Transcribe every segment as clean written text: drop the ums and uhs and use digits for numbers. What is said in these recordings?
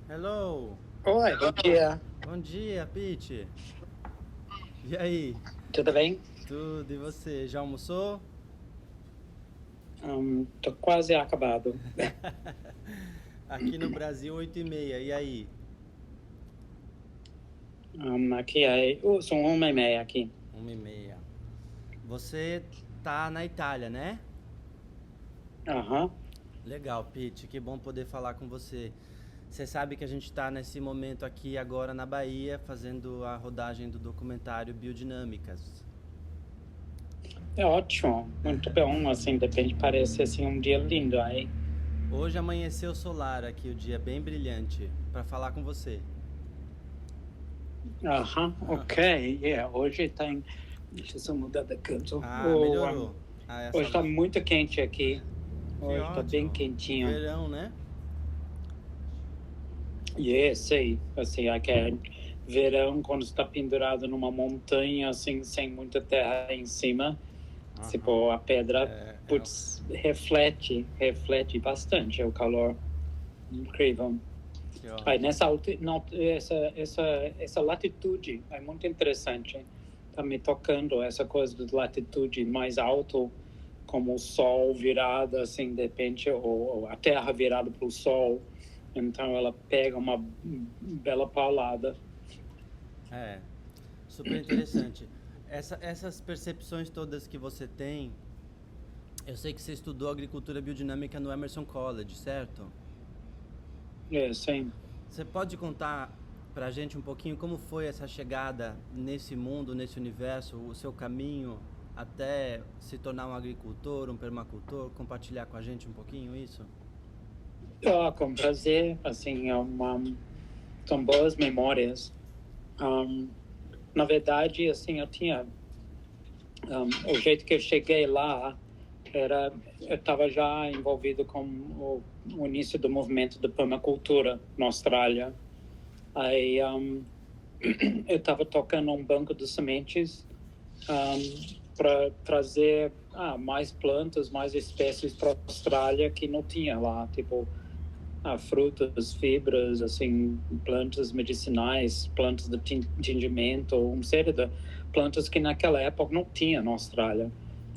Hello! Oi, bom dia. Bom dia, Pete! E aí? Tudo bem? Tudo, e você? Já almoçou? Tô quase acabado. Aqui no Brasil, 8h30, e aí? Aqui são 1h30 aqui. 1h30. Você tá na Itália, né? Aham. Legal, Pete, que bom poder falar com você. Você sabe que a gente está nesse momento aqui agora na Bahia, fazendo a rodagem do documentário Biodinâmicas. É ótimo, muito bom, assim, de repente parece assim um dia lindo aí. Hoje amanheceu solar aqui, o dia bem brilhante, para falar com você. Aham, ok, hoje tem, deixa eu só mudar de canto. Ah, melhorou. Ah, Hoje essa está luz. muito quente aqui, Que hoje está bem ótimo. quentinho. Verão, né? Sei, assim, aqui é verão quando está pendurado numa montanha, assim, sem muita terra em cima. Aham. Tipo, a pedra, É, é, putz, reflete bastante o calor. Incrível. que Aí ótimo. nessa não, essa latitude é muito interessante. Tá me tocando essa coisa de latitude mais alto, como o sol virado assim, de repente, ou a terra virada para o sol. Então ela pega uma bela paulada. É, super interessante. Essas percepções todas que você tem, eu sei que você estudou agricultura biodinâmica no Emerson College, certo? Sim. Você pode contar pra gente um pouquinho como foi essa chegada nesse mundo, nesse universo, o seu caminho até se tornar um agricultor, um permacultor, compartilhar com a gente um pouquinho isso? Com prazer, assim, são boas memórias. Na verdade, assim, o jeito que eu cheguei lá eu estava já envolvido com o início do movimento da permacultura na Austrália. Aí eu estava tocando um banco de sementes para trazer mais plantas, mais espécies para a Austrália que não tinha lá, tipo frutas, fibras, assim, plantas medicinais, plantas de tingimento, uma série de plantas que naquela época não tinha na Austrália.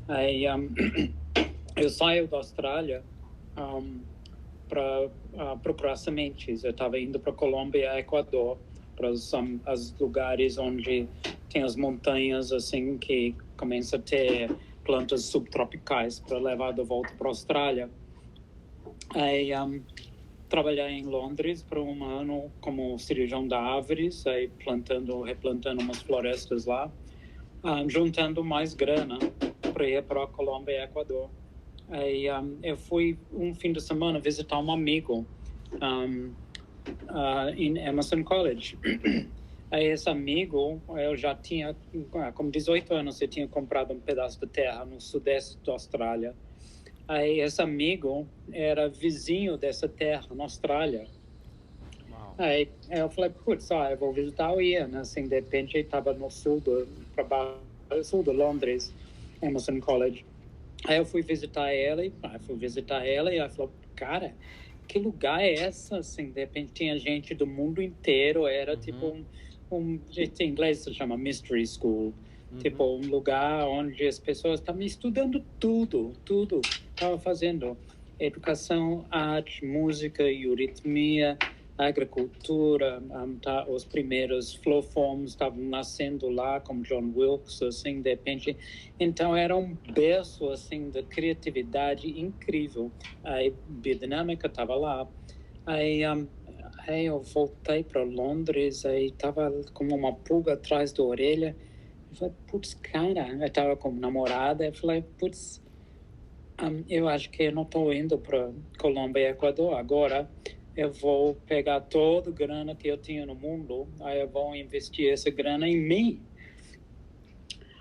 Aí eu saio da Austrália para procurar sementes. Eu estava indo para Colômbia e Equador, para os lugares onde tem as montanhas, assim, que começa a ter plantas subtropicais para levar de volta para a Austrália. Aí trabalhei em Londres por um ano como cirurgião de árvores, aí replantando umas florestas lá, juntando mais grana para ir para a Colômbia e Equador. Aí eu fui um fim de semana visitar um amigo em Emerson College. Aí esse amigo, eu já tinha, com 18 anos, eu tinha comprado um pedaço de terra no sudeste da Austrália. Aí esse amigo era vizinho dessa terra na Austrália. Uau. Aí eu falei, putz, eu vou visitar o Ian, assim, de repente ele estava no sul para baixo, sul de Londres, Emerson College. Aí eu fui visitar ela e ela falou, cara, que lugar é essa? Assim, de repente tinha gente do mundo inteiro, era tipo Uhum, em inglês se chama Mystery School, tipo uhum. um lugar onde as pessoas estavam estudando tudo, estavam fazendo educação, arte, música, euritmia, agricultura, os primeiros flow forms estavam nascendo lá, como John Wilkes, assim, de repente. Então, era um berço, assim, de criatividade incrível. A biodinâmica estava lá. Aí, aí eu voltei para Londres, aí estava como uma pulga atrás da orelha. Eu falei, putz, cara, eu estava com namorada, eu falei, putz, eu acho que eu não estou indo para Colômbia e Equador agora. Eu vou pegar toda a grana que eu tinha no mundo, aí eu vou investir essa grana em mim.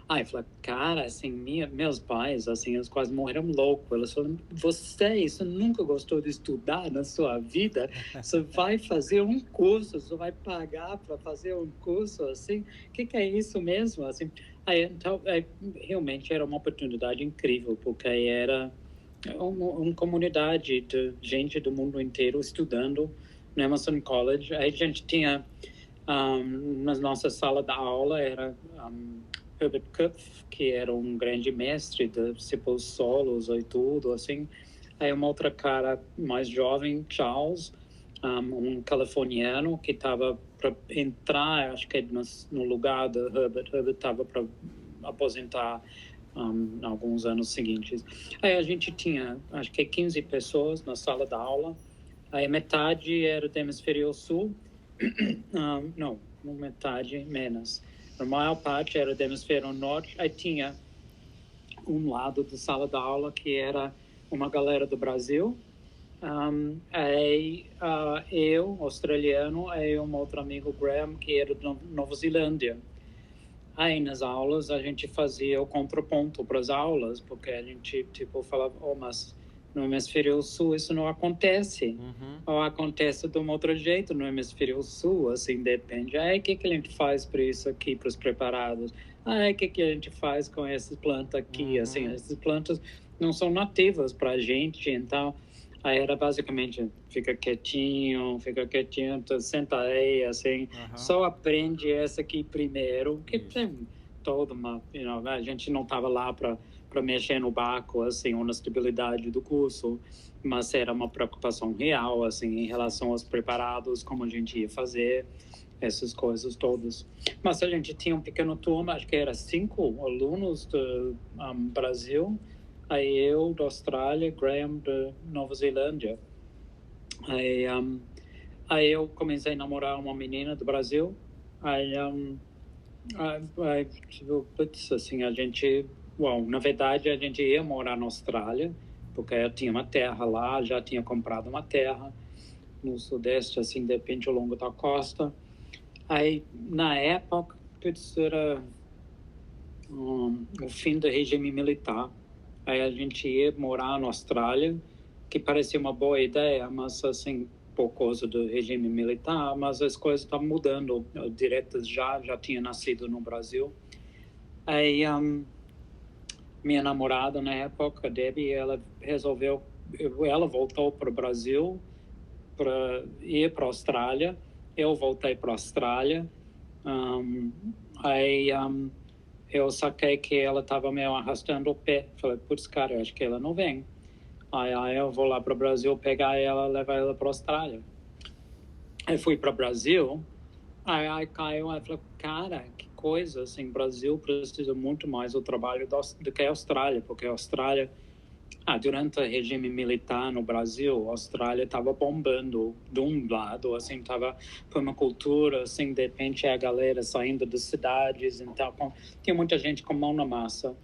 Aí eu falei, cara, assim, meus pais, assim, eles quase morreram loucos. Eles falaram, você nunca gostou de estudar na sua vida? Você vai fazer um curso, você vai pagar para fazer um curso, assim? O que é isso mesmo? Assim, aí, então, realmente era uma oportunidade incrível, porque era uma comunidade de gente do mundo inteiro estudando. no Emerson College. Aí a gente tinha, na nossa sala da aula, era Herbert Kupf, que era um grande mestre de tipo, solos e tudo, assim. Aí uma outra cara mais jovem, Charles, um californiano que estava para entrar, acho que no lugar do Herbert. Herbert estava para aposentar alguns anos seguintes. Aí a gente tinha, acho que 15 pessoas na sala da aula. Aí metade era do hemisfério sul, não, metade menos. A maior parte era do hemisfério norte. Aí tinha um lado da sala da aula que era uma galera do Brasil. Aí eu, australiano, e um outro amigo, Graham, que era de Nova Zelândia. Aí nas aulas a gente fazia o contraponto para as aulas, porque a gente tipo falava, mas no hemisfério sul isso não acontece. Ou acontece de um outro jeito no hemisfério sul, assim, depende. Aí o que a gente faz para isso aqui, para os preparados? Aí o que a gente faz com essas plantas aqui? Assim, essas plantas não são nativas para a gente, então... Aí era basicamente, fica quietinho, senta aí, assim, só aprende essa aqui primeiro, que tem toda uma, a gente não estava lá para mexer no barco, assim, ou na estabilidade do curso, mas era uma preocupação real, assim, em relação aos preparados, como a gente ia fazer, essas coisas todas. Mas a gente tinha um pequeno turma, acho que era 5 alunos do Brasil. Aí eu, da Austrália, Graham, da Nova Zelândia. Aí eu comecei a namorar uma menina do Brasil. Aí tipo, assim, a gente... na verdade, a gente ia morar na Austrália, porque eu tinha uma terra lá, já tinha comprado uma terra no sudeste, assim, de repente, ao longo da costa. Aí, na época, era o fim do regime militar. Aí a gente ia morar na Austrália, que parecia uma boa ideia, mas assim, por causa do regime militar, mas as coisas estavam mudando. O Diretas já tinha nascido no Brasil. Aí minha namorada na época, Debbie, ela voltou para o Brasil para ir para a Austrália. Eu voltei para a Austrália. Aí eu saquei que ela estava meio arrastando o pé. Falei, putz, cara, eu acho que ela não vem. Aí eu vou lá para o Brasil pegar ela, levar ela para a Austrália. Aí fui para o Brasil, aí caiu, aí falei, cara, que coisa, assim, Brasil precisa muito mais do trabalho do que a Austrália, porque a Austrália, durante o regime militar no Brasil, a Austrália estava bombando de um lado, assim, foi uma cultura, assim, de repente a galera saindo das cidades, então tinha muita gente com mão na massa.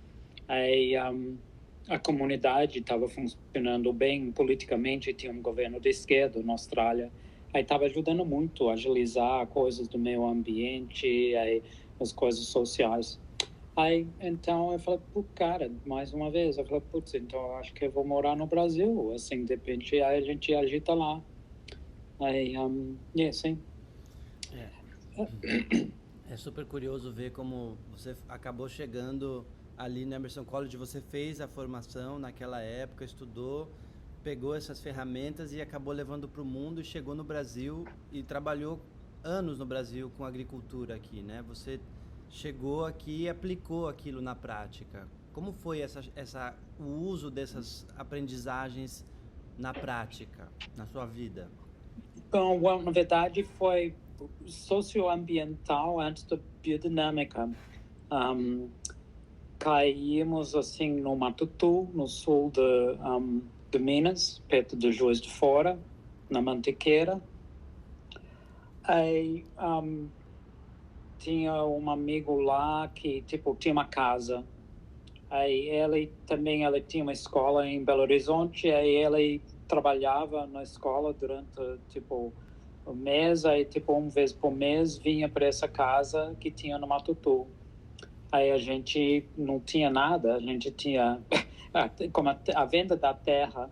Aí a comunidade estava funcionando bem politicamente, tinha um governo de esquerda na Austrália, aí estava ajudando muito a agilizar coisas do meio ambiente, aí as coisas sociais. Aí, então, eu falei, cara, mais uma vez, eu falei, putz, então eu acho que eu vou morar no Brasil, assim, de repente, aí a gente agita lá. Aí, sim. É super curioso ver como você acabou chegando ali no Emerson College, você fez a formação naquela época, estudou, pegou essas ferramentas e acabou levando para o mundo e chegou no Brasil e trabalhou anos no Brasil com agricultura aqui, né? Você chegou aqui e aplicou aquilo na prática. Como foi o uso dessas aprendizagens na prática, na sua vida? Bom, na verdade, foi socioambiental antes da biodinâmica. Caímos, assim, no Matutu, no sul de Minas, perto de Juiz de Fora, na Mantiqueira. Aí... tinha um amigo lá que, tipo, tinha uma casa. Aí ele tinha uma escola em Belo Horizonte, aí ele trabalhava na escola durante, tipo, um mês, aí, tipo, uma vez por mês vinha para essa casa que tinha no Matutu. Aí a gente não tinha nada, a gente tinha, como a venda da terra,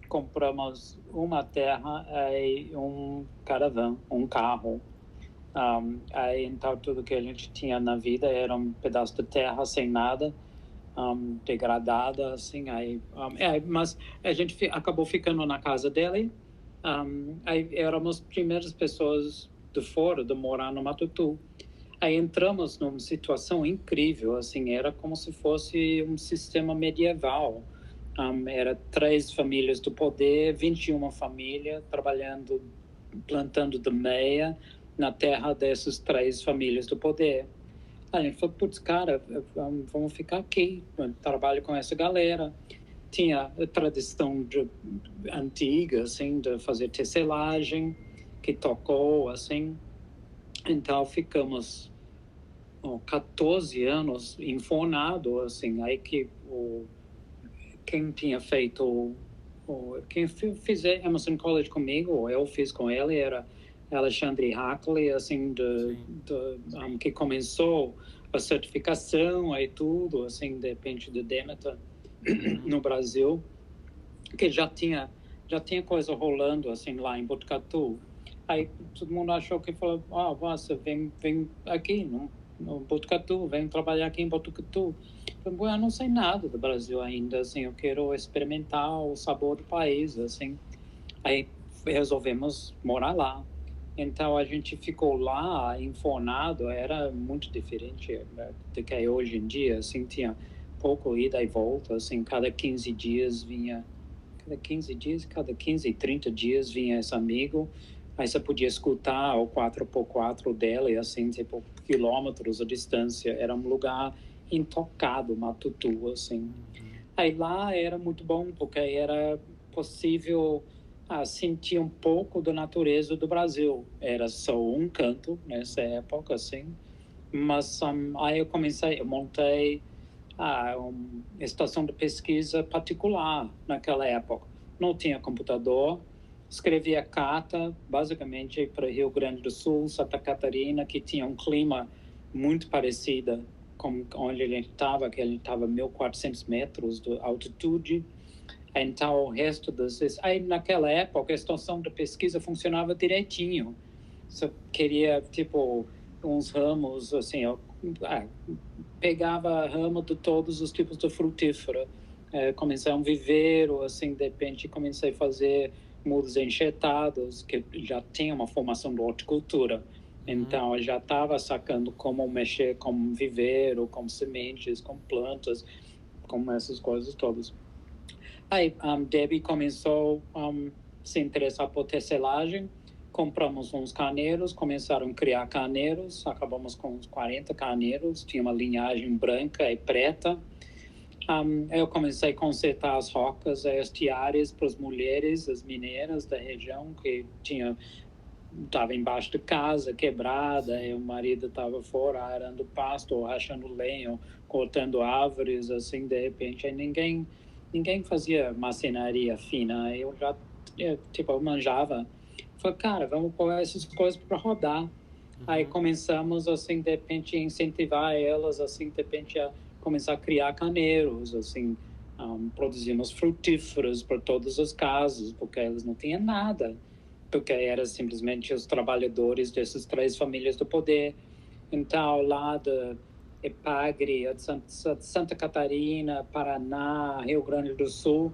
compramos uma terra e um caravan, um carro. Aí, então, tudo que a gente tinha na vida era um pedaço de terra sem nada, degradada, assim. Aí, mas a gente acabou ficando na casa dele. Aí éramos as primeiras pessoas de fora de morar no Matutu. Aí entramos numa situação incrível, assim, era como se fosse um sistema medieval. Era 3 famílias do poder, 21 famílias trabalhando, plantando de meia na terra dessas 3 famílias do poder. A gente falou, putz, cara, vamos ficar aqui, trabalho com essa galera. Tinha a tradição antiga, assim, de fazer tecelagem, que tocou, assim. Então, ficamos 14 anos infornado, assim, aí que quem tinha feito, quem fez Emerson College comigo, ou eu fiz com ele, era Alexandre Hackley, assim, que começou a certificação e tudo, assim, de repente, de Demeter no Brasil, que já tinha coisa rolando, assim, lá em Botucatu. Aí todo mundo achou que falou, você vem aqui no Botucatu, vem trabalhar aqui em Botucatu. Eu não sei nada do Brasil ainda, assim, eu quero experimentar o sabor do país, assim. Aí resolvemos morar lá. Então a gente ficou lá infornado, era muito diferente do que é hoje em dia, assim, tinha pouco ida e volta, assim, cada 15 dias vinha, cada 15, 30 dias vinha esse amigo, aí você podia escutar o 4x4 dele, assim, tipo, quilômetros a distância, era um lugar intocado, Matutu, assim. Aí lá era muito bom, porque era possível sentir um pouco da natureza do Brasil. Era só um canto nessa época, assim. Mas aí eu montei uma estação de pesquisa particular naquela época. Não tinha computador, escrevia carta, basicamente, para Rio Grande do Sul, Santa Catarina, que tinha um clima muito parecido com onde ele estava, que ele estava a 1.400 metros de altitude. Então, o resto das... Aí, naquela época, a estação de pesquisa funcionava direitinho. Você queria, tipo, uns ramos, assim, pegava ramo de todos os tipos de frutífera. Comecei um viveiro, assim, de repente comecei a fazer mudas enxertadas, que já tinha uma formação de horticultura. Então, eu já estava sacando como mexer com viveiro, com sementes, com plantas, com essas coisas todas. Aí, Debbie começou a se interessar por tecelagem, compramos uns carneiros, começaram a criar carneiros, acabamos com uns 40 carneiros, tinha uma linhagem branca e preta. Eu comecei a consertar as rocas estiárias para as mulheres, as mineiras da região, que estava embaixo de casa, quebrada, e o marido estava fora arando pasto, ou rachando lenha, cortando árvores, assim, de repente, aí ninguém fazia marcenaria fina, eu manjava. Falei, cara, vamos pôr essas coisas para rodar. Aí começamos, assim, de repente, a incentivar elas, assim, de repente, a começar a criar carneiros, assim, produzimos frutíferos para todas as casas, porque elas não tinham nada, porque eram simplesmente os trabalhadores dessas 3 famílias do poder. Então, lá de Epagre, de Santa Catarina, Paraná, Rio Grande do Sul,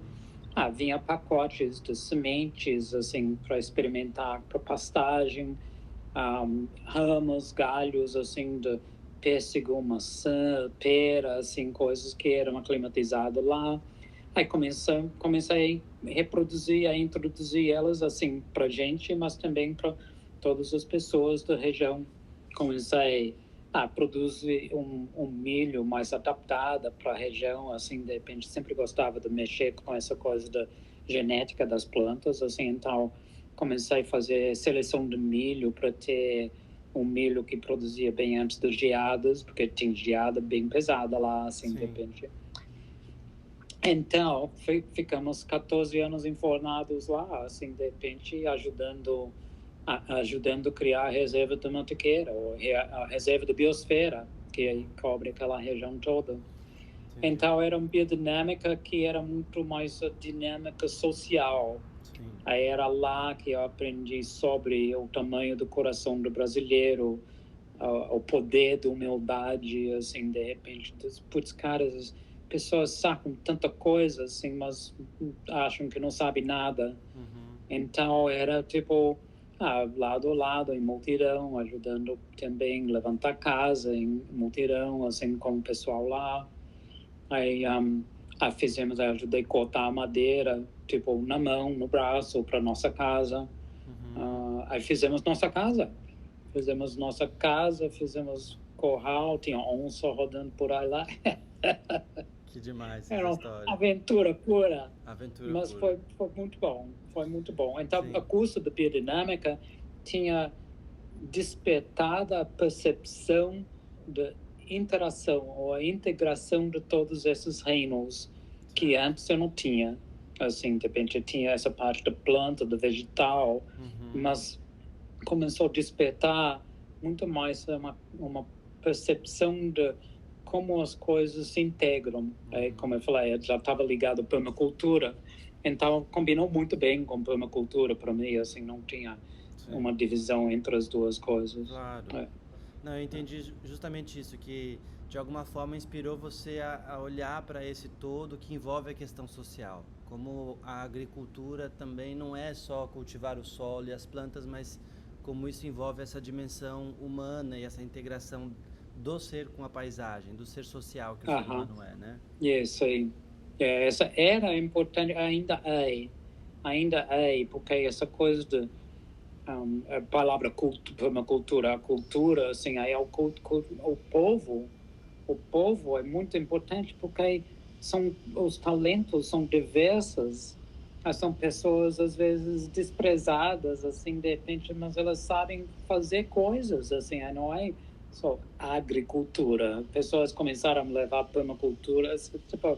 vinha pacotes de sementes, assim, para experimentar para pastagem, ramos, galhos, assim, de pêssego, maçã, pera, assim, coisas que eram aclimatizadas lá. Aí comecei a reproduzir, a introduzir elas, assim, para gente, mas também para todas as pessoas da região. Comecei a produzir um milho mais adaptado para a região, assim, de repente sempre gostava de mexer com essa coisa da genética das plantas, assim, então comecei a fazer seleção de milho para ter um milho que produzia bem antes das geadas, porque tinha geada bem pesada lá, assim, de repente. Então, ficamos 14 anos infornados lá, assim, de repente, ajudando a criar a reserva de Mantiqueira, ou a reserva de biosfera, que aí cobre aquela região toda. Então, era uma biodinâmica que era muito mais a dinâmica social. Aí era lá que eu aprendi sobre o tamanho do coração do brasileiro, o poder da humildade, assim, de repente, putz, caras, as pessoas sacam tanta coisa, assim, mas acham que não sabem nada. Então era tipo lado a lado em multidão, ajudando também levantar casa em multidão, assim com o pessoal lá. Aí ajudei a cortar a madeira, tipo na mão, no braço, para nossa casa. Aí fizemos nossa casa. Fizemos curral, tinha onça rodando por aí lá. Que demais Era essa uma história. aventura pura. Aventura Mas pura. foi muito bom. Foi muito bom. Então, Sim. o curso de biodinâmica tinha despertado a percepção de interação ou a integração de todos esses reinos que antes eu não tinha. Assim, de repente eu tinha essa parte da planta, do vegetal, mas começou a despertar muito mais uma percepção de como as coisas se integram. Como eu falei, eu já estava ligado à permacultura, então combinou muito bem com permacultura para mim, assim, não tinha uma divisão entre as duas coisas. Claro. Não, eu entendi justamente isso, que de alguma forma inspirou você a olhar para esse todo que envolve a questão social. Como a agricultura também não é só cultivar o solo e as plantas, mas como isso envolve essa dimensão humana e essa integração do ser com a paisagem, do ser social que o ser humano é, né? Isso aí. Essa era importante, ainda é, porque essa coisa de a palavra permacultura, a cultura, assim, aí o povo é muito importante porque os talentos são diversos, são pessoas às vezes desprezadas, assim, de repente, mas elas sabem fazer coisas, assim, não é só agricultura. Pessoas começaram a levar permacultura, tipo,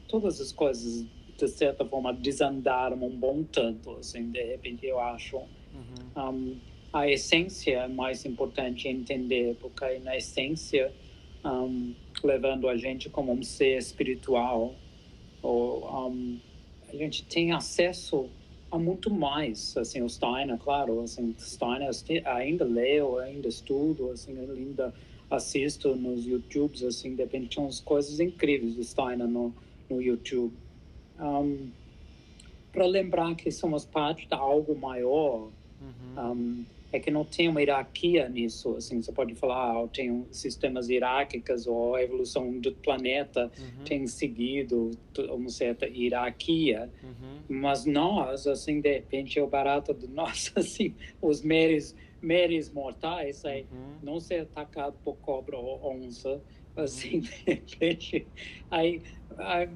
todas as coisas de certa forma desandaram um bom tanto, assim, de repente eu acho. A essência é mais importante entender, porque na essência, levando a gente como um ser espiritual, a gente tem acesso a muito mais, assim, o Steiner, claro, assim, Steiner ainda leio, ainda estudo, assim, ainda assisto nos YouTubes, assim, de repente tinha umas coisas incríveis do Steiner no YouTube. Para lembrar que somos parte de algo maior, é que não tem uma hierarquia nisso, assim, você pode falar, tem sistemas hierárquicos ou a evolução do planeta tem seguido uma certa hierarquia, mas nós, assim, de repente é o barato de nós, assim, os meros mortais, não ser atacado por cobra ou onça, assim, de repente, aí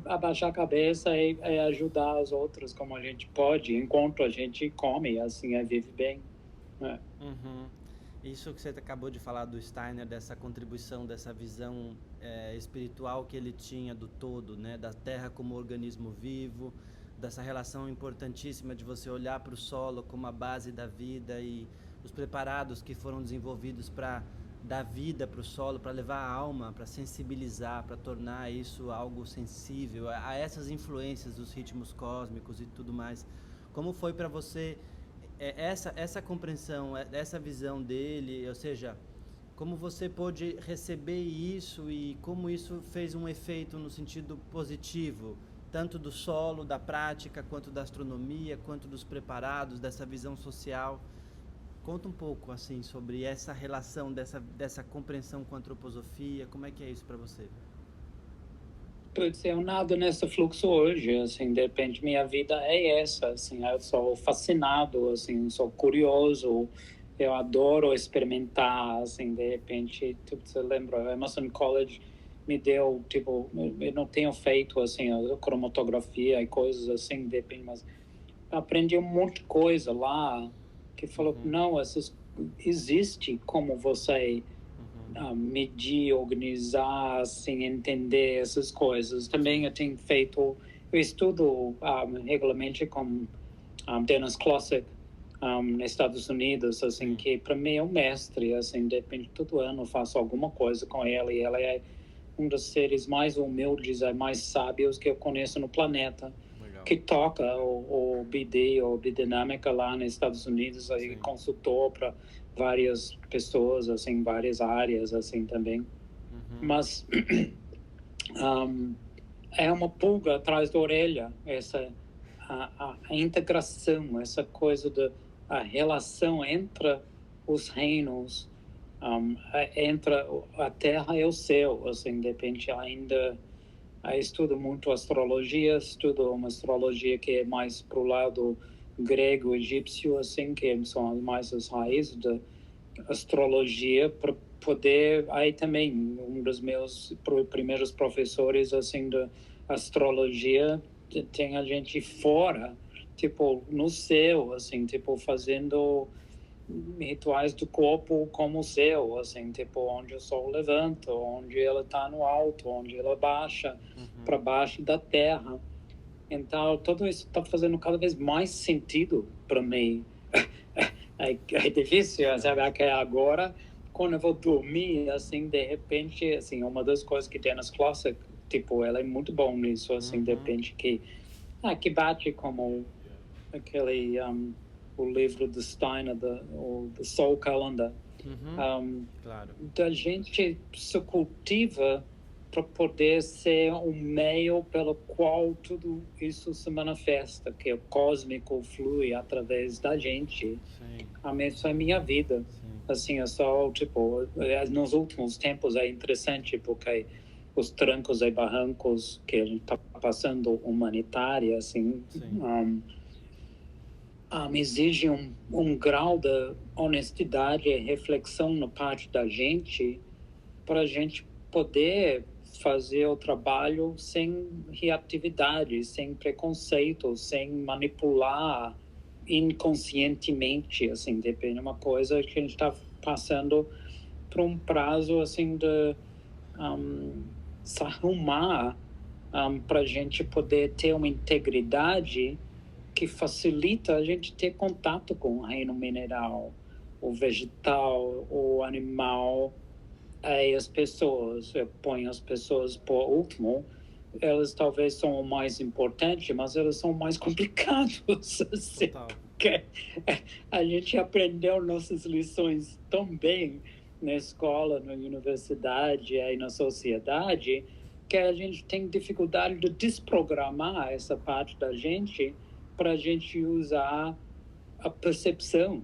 abaixar a cabeça e ajudar os outros como a gente pode, enquanto a gente come, assim, vive bem. Isso que você acabou de falar do Steiner, dessa contribuição, dessa visão espiritual que ele tinha do todo, né? Da terra como organismo vivo, dessa relação importantíssima de você olhar para o solo como a base da vida e os preparados que foram desenvolvidos para dar vida para o solo, para levar a alma, para sensibilizar, para tornar isso algo sensível a essas influências dos ritmos cósmicos e tudo mais. Como foi para você essa compreensão, essa visão dele, ou seja, como você pôde receber isso e como isso fez um efeito no sentido positivo, tanto do solo, da prática, quanto da astronomia, quanto dos preparados, dessa visão social. Conta um pouco assim sobre essa relação, dessa compreensão com a antroposofia, como é que é isso para você? Eu nado nesse fluxo hoje, assim, de repente minha vida é essa, assim, eu sou fascinado, assim, sou curioso, eu adoro experimentar, assim, de repente, tipo, você lembra, Emerson College me deu, tipo, eu não tenho feito, assim, a cromatografia e coisas assim, de repente, mas aprendi um monte de coisa lá, que falou, não, existe como você medir, organizar, assim, entender essas coisas. Também eu tenho feito, eu estudo regularmente com Dennis Klossek nos Estados Unidos, assim, que para mim é um mestre, assim, de repente todo ano eu faço alguma coisa com ele, e ela é um dos seres mais humildes e mais sábios que eu conheço no planeta. Legal. Que toca o BD, ou Bidinâmica lá nos Estados Unidos, aí consultor para várias pessoas, assim, várias áreas, assim, também. Mas é uma pulga atrás da orelha, essa a integração, essa coisa a relação entre os reinos, entre a terra e o céu, assim, de repente ainda estudo muito astrologia, estudo uma astrologia que é mais para o lado grego, egípcio, assim, que são mais as raízes da astrologia, para poder, aí também, um dos meus primeiros professores, assim, de astrologia, tem a gente fora, tipo, no céu, assim, tipo, fazendo rituais do corpo como o céu, assim, tipo, onde o sol levanta, onde ela está no alto, onde ela baixa para baixo da terra. Então, tudo isso está fazendo cada vez mais sentido para mim. É difícil, sabe? Que agora, quando eu vou dormir, assim, de repente, assim, uma das coisas que tem nas classes, tipo, ela é muito bom nisso, assim, de repente, que bate como aquele, o livro do Steiner, o Soul Calendar. Claro. Da gente se cultiva para poder ser um meio pelo qual tudo isso se manifesta, que o cósmico flui através da gente. Isso é minha vida. Sim. Assim, é só, tipo, nos últimos tempos é interessante porque os trancos e barrancos que a gente está passando humanitária, assim, exige um grau de honestidade e reflexão na parte da gente para a gente poder fazer o trabalho sem reatividade, sem preconceito, sem manipular inconscientemente, assim, depende de uma coisa que a gente está passando por um prazo, assim, de se arrumar para a gente poder ter uma integridade que facilita a gente ter contato com o reino mineral, o vegetal, o animal, e as pessoas. Eu ponho as pessoas por último, elas talvez são o mais importante, mas elas são mais complicados. Assim, a gente aprendeu nossas lições tão bem na escola, na universidade e na sociedade, que a gente tem dificuldade de desprogramar essa parte da gente para a gente usar a percepção.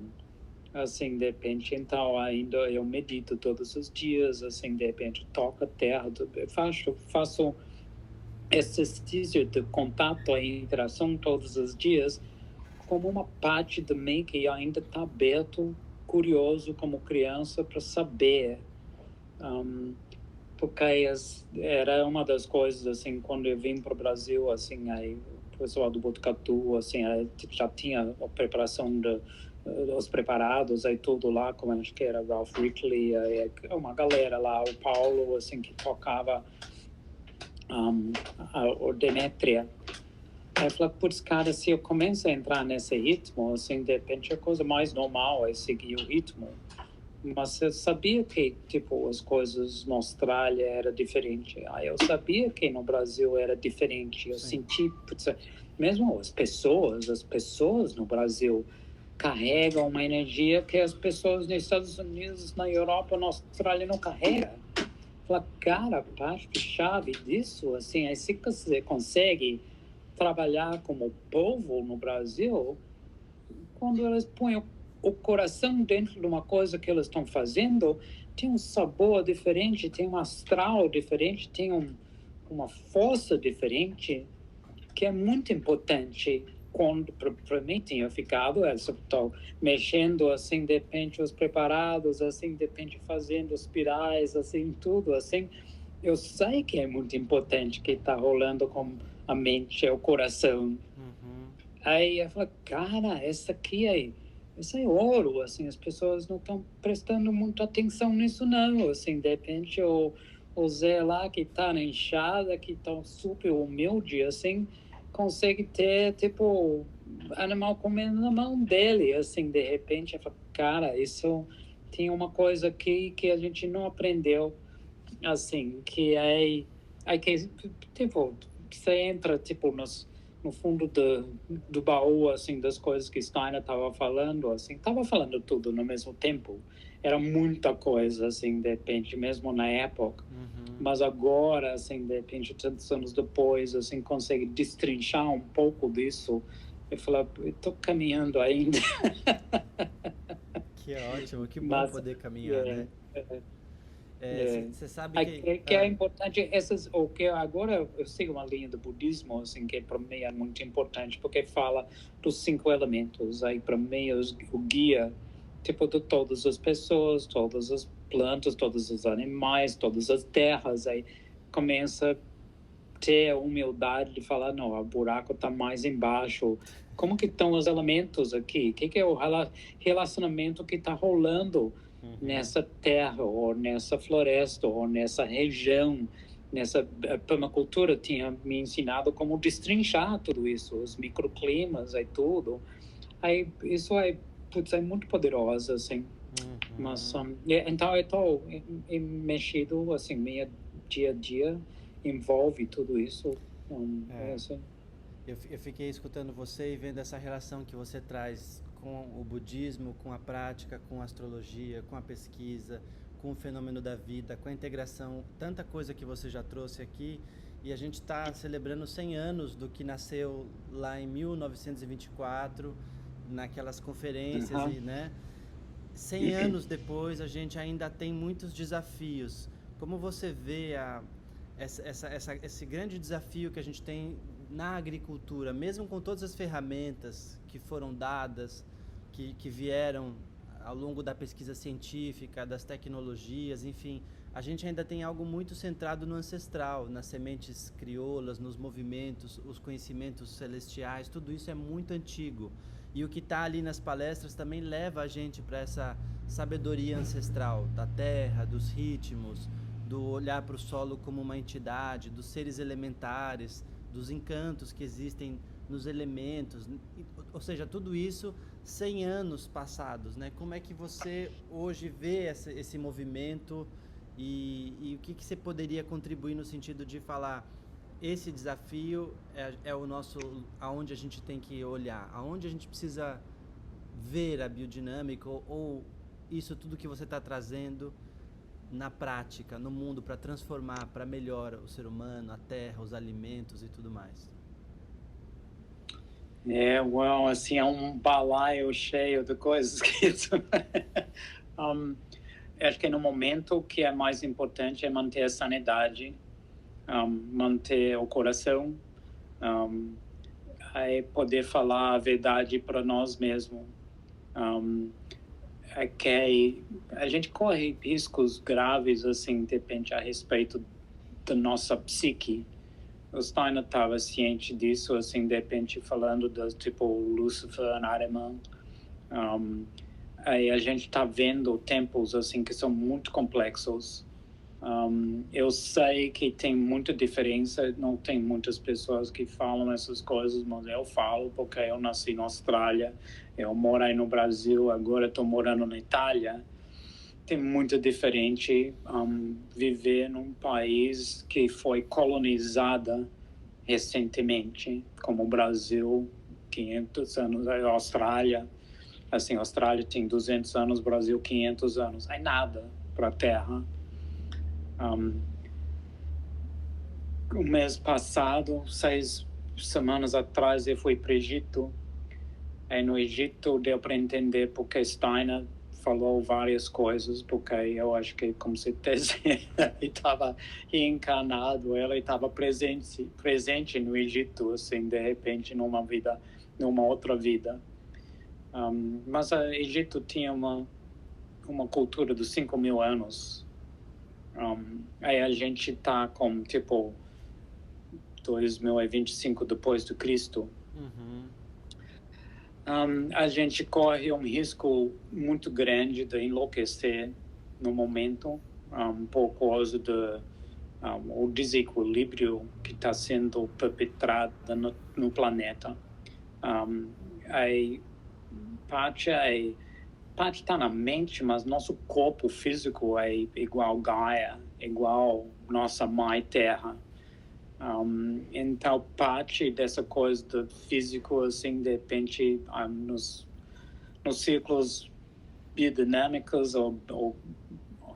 Assim, de repente, então, ainda eu medito todos os dias, assim, de repente, toco a terra, faço exercício de contato e interação todos os dias, como uma parte de mim que ainda está aberto, curioso como criança para saber. Porque era uma das coisas, assim, quando eu vim para o Brasil, assim, aí o pessoal do Botucatu, assim, já tinha a preparação os preparados, aí tudo lá, como acho que era Ralph Rickley, uma galera lá, o Paulo, assim, que tocava o Demétria. Aí eu falei, putz, cara, se eu começo a entrar nesse ritmo, assim, de repente a coisa mais normal é seguir o ritmo. Mas eu sabia que, tipo, as coisas na Austrália era diferente. Aí eu sabia que no Brasil era diferente. Eu senti, putz, mesmo as pessoas no Brasil carregam uma energia que as pessoas nos Estados Unidos, na Europa, na Austrália não carregam. Fala, cara, a parte-chave disso, assim, aí se você consegue trabalhar como povo no Brasil, quando eles põem o coração dentro de uma coisa que eles estão fazendo, tem um sabor diferente, tem um astral diferente, tem uma força diferente, que é muito importante. Quando para mim tinha ficado, eu estou mexendo assim, de repente os preparados, assim, de repente fazendo espirais, assim, tudo assim. Eu sei que é muito importante que está rolando com a mente e o coração. Aí eu falei, cara, isso é ouro, assim, as pessoas não estão prestando muita atenção nisso não, assim, de repente o Zé lá que está na enxada, que está super humilde, assim, consegue ter, tipo, animal comendo na mão dele, assim, de repente, eu falo, cara, isso tem uma coisa aqui que a gente não aprendeu, assim, que que, tipo, você entra, tipo, no fundo do baú, assim, das coisas que Steiner estava falando, assim, estava falando tudo no mesmo tempo. Era muita coisa, assim, de repente, mesmo na época. Mas agora, assim, de repente, tantos anos depois, assim, consegue destrinchar um pouco disso. Eu falo, estou caminhando ainda. Que ótimo, que bom Mas, poder caminhar, né? Você sabe que... que é importante o que agora eu sigo uma linha do budismo assim que para mim é muito importante porque fala dos 5 elementos aí para mim o guia tipo de todas as pessoas, todas as plantas, todos os animais, todas as terras, aí começa a ter a humildade de falar não, o buraco está mais embaixo. Como que estão os elementos aqui? O que é o relacionamento que está rolando nessa terra, ou nessa floresta, ou nessa região, nessa permacultura tinha me ensinado como destrinchar tudo isso, os microclimas e tudo. Aí isso é muito poderoso, assim. Mas, então eu estou mexido, assim, meu dia a dia envolve tudo isso. Assim. Eu fiquei escutando você e vendo essa relação que você traz com o budismo, com a prática, com a astrologia, com a pesquisa, com o fenômeno da vida, com a integração, tanta coisa que você já trouxe aqui. E a gente está celebrando 100 anos do que nasceu lá em 1924, naquelas conferências, e, né? 100 anos depois, a gente ainda tem muitos desafios. Como você vê esse grande desafio que a gente tem na agricultura, mesmo com todas as ferramentas que foram dadas, que vieram ao longo da pesquisa científica, das tecnologias, enfim, a gente ainda tem algo muito centrado no ancestral, nas sementes crioulas, nos movimentos, os conhecimentos celestiais, tudo isso é muito antigo. E o que está ali nas palestras também leva a gente para essa sabedoria ancestral da terra, dos ritmos, do olhar para o solo como uma entidade, dos seres elementares, dos encantos que existem nos elementos, ou seja, tudo isso 100 anos passados, né? Como é que você hoje vê esse movimento e o que você poderia contribuir no sentido de falar esse desafio é o nosso, aonde a gente tem que olhar, aonde a gente precisa ver a biodinâmica ou isso tudo que você está trazendo na prática, no mundo, para transformar, para melhorar o ser humano, a terra, os alimentos e tudo mais? Assim, é um balaio cheio de coisas que acho que no momento o que é mais importante é manter a sanidade, manter o coração, é poder falar a verdade para nós mesmos. É que a gente corre riscos graves, assim, de repente, a respeito da nossa psique. O Steiner estava ciente disso, assim, de repente, falando do tipo Lucifer, Ahriman. Aí a gente está vendo tempos, assim, que são muito complexos. Eu sei que tem muita diferença, não tem muitas pessoas que falam essas coisas, mas eu falo porque eu nasci na Austrália, eu moro aí no Brasil, agora estou morando na Itália. Tem muito diferente viver num país que foi colonizada recentemente, como o Brasil, 500 anos, a Austrália, assim, a Austrália tem 200 anos, Brasil 500 anos, é nada para a Terra. O mês passado, 6 semanas atrás, eu fui para o Egito. Aí no Egito deu para entender porque Steiner falou várias coisas, porque eu acho que, como você disse, ele estava reencarnado, ele estava presente no Egito, assim, de repente, numa outra vida. Mas o Egito tinha uma cultura dos 5.000 anos. Aí a gente está com, tipo, 2025 depois do Cristo. A gente corre um risco muito grande de enlouquecer no momento, por causa do desequilíbrio que está sendo perpetrado no planeta. Parte está na mente, mas nosso corpo físico é igual Gaia, igual nossa mãe Terra. Então, parte dessa coisa do físico, assim, de repente, nos ciclos biodinâmicos ou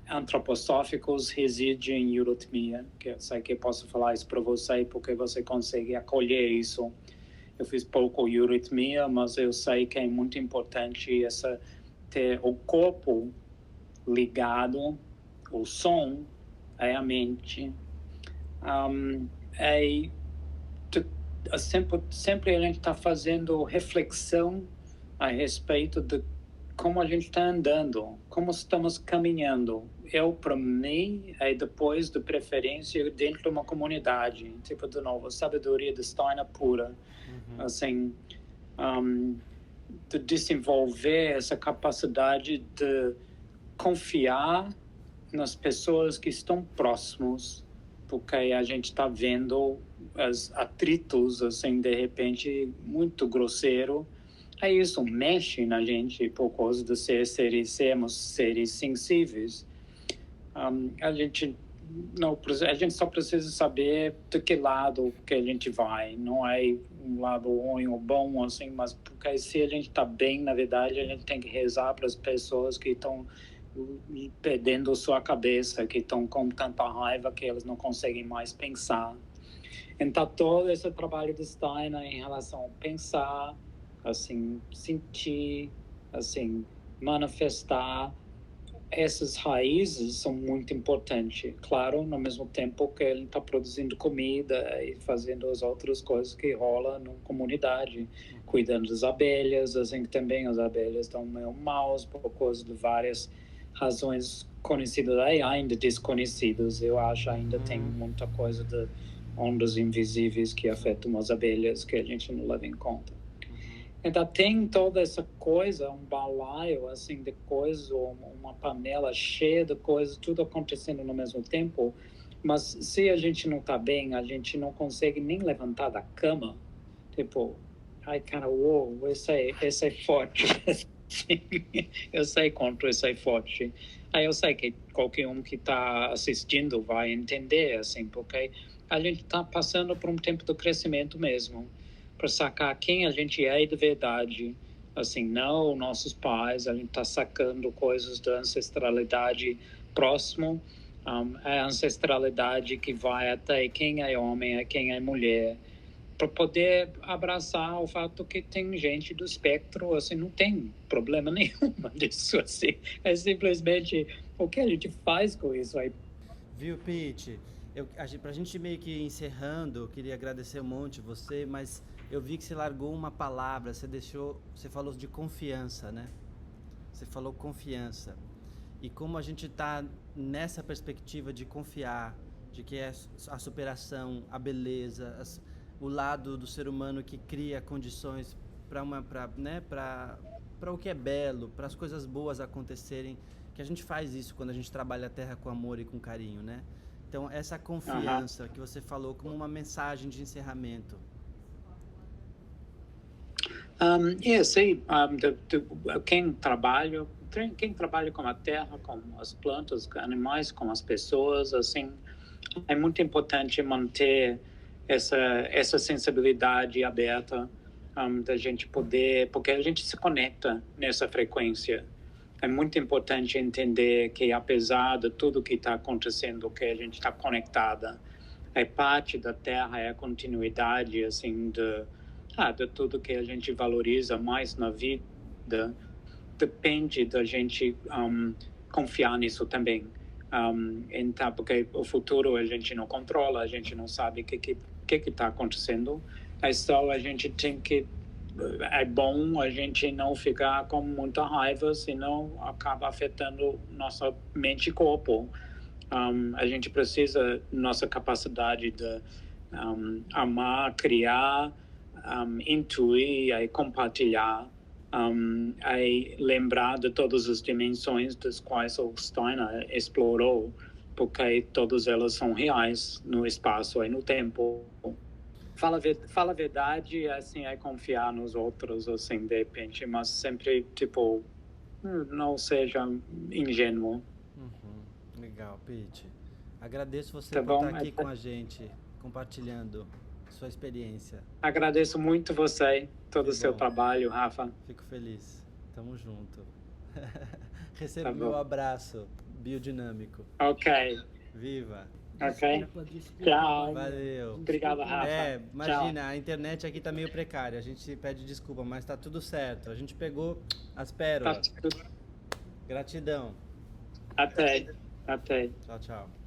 antroposóficos reside em euritmia, que eu sei que eu posso falar isso para você porque você consegue acolher isso. Eu fiz pouco euritmia, mas eu sei que é muito importante ter o corpo ligado, o som é a mente. Sempre a gente está fazendo reflexão a respeito de como a gente está andando, como estamos caminhando. Eu, para mim, depois de preferência dentro de uma comunidade, tipo, de novo, a sabedoria de Steiner pura, assim, de desenvolver essa capacidade de confiar nas pessoas que estão próximos, porque a gente está vendo os atritos, assim, de repente, muito grosseiro. Aí isso mexe na gente por causa de sermos seres sensíveis. A gente só precisa saber de que lado que a gente vai. Não é um lado ruim ou bom, assim, mas porque se a gente está bem, na verdade, a gente tem que rezar para as pessoas que estão perdendo sua cabeça, que estão com tanta raiva que elas não conseguem mais pensar. Então, todo esse trabalho de Steiner em relação a pensar, assim, sentir, assim, manifestar, essas raízes são muito importantes. Claro, no mesmo tempo que ele está produzindo comida e fazendo as outras coisas que rola na comunidade, cuidando das abelhas, assim, também as abelhas estão meio maus por causa de várias razões conhecidas e ainda desconhecidas. Eu acho ainda tem muita coisa de ondas invisíveis que afetam as abelhas que a gente não leva em conta. Então tem toda essa coisa, um balaio assim de coisas, uma panela cheia de coisas, tudo acontecendo no mesmo tempo. Mas se a gente não está bem, a gente não consegue nem levantar da cama. Tipo, ai cara, uou, esse é forte. Eu sei quanto esse é forte. Aí eu sei que qualquer um que está assistindo vai entender, assim, porque a gente está passando por um tempo de crescimento mesmo, para sacar quem a gente é de verdade. Assim, não nossos pais, a gente está sacando coisas da ancestralidade próximo, a ancestralidade que vai até quem é homem, é quem é mulher, para poder abraçar o fato que tem gente do espectro, assim, não tem problema nenhum disso, assim. É simplesmente o que a gente faz com isso aí. Viu, Pete? Pra gente meio que encerrando, eu queria agradecer um monte você, mas eu vi que você largou uma palavra, você falou de confiança, né? Você falou confiança. E como a gente está nessa perspectiva de confiar, de que é a superação, a beleza, o lado do ser humano que cria condições para o que é belo, para as coisas boas acontecerem, que a gente faz isso quando a gente trabalha a terra com amor e com carinho, né? Então, essa confiança que você falou como uma mensagem de encerramento. Sim, quem trabalha com a terra, com as plantas, com animais, com as pessoas, assim, é muito importante manter essa sensibilidade aberta, da gente poder, porque a gente se conecta nessa frequência. É muito importante entender que, apesar de tudo que está acontecendo, que a gente está conectada, é parte da Terra, é a continuidade, assim, de tudo que a gente valoriza mais na vida. Depende da gente confiar nisso também. Então, porque o futuro a gente não controla, a gente não sabe o que está acontecendo. É só a gente tem que... É bom a gente não ficar com muita raiva, senão acaba afetando nossa mente e corpo. A gente precisa nossa capacidade de amar, criar, intuir e compartilhar, e lembrar de todas as dimensões das quais o Steiner explorou, porque todas elas são reais no espaço e no tempo. Fala a verdade, assim, é confiar nos outros, assim, de repente, mas sempre, tipo, não seja ingênuo. Legal, Pete. Agradeço você Tá por estar bom? aqui com a gente, compartilhando sua experiência. Agradeço muito você, todo Que o seu bom. trabalho, Rafa. Fico feliz. Tamo junto. Receba Tá meu bom. abraço biodinâmico. Ok, Viva! ok. Tchau. Valeu! Obrigado, Rafa. Imagina, a internet aqui tá meio precária. A gente pede desculpa, mas tá tudo certo. A gente pegou as Tchau. pérolas. Gratidão. Até. Até. Tchau, tchau.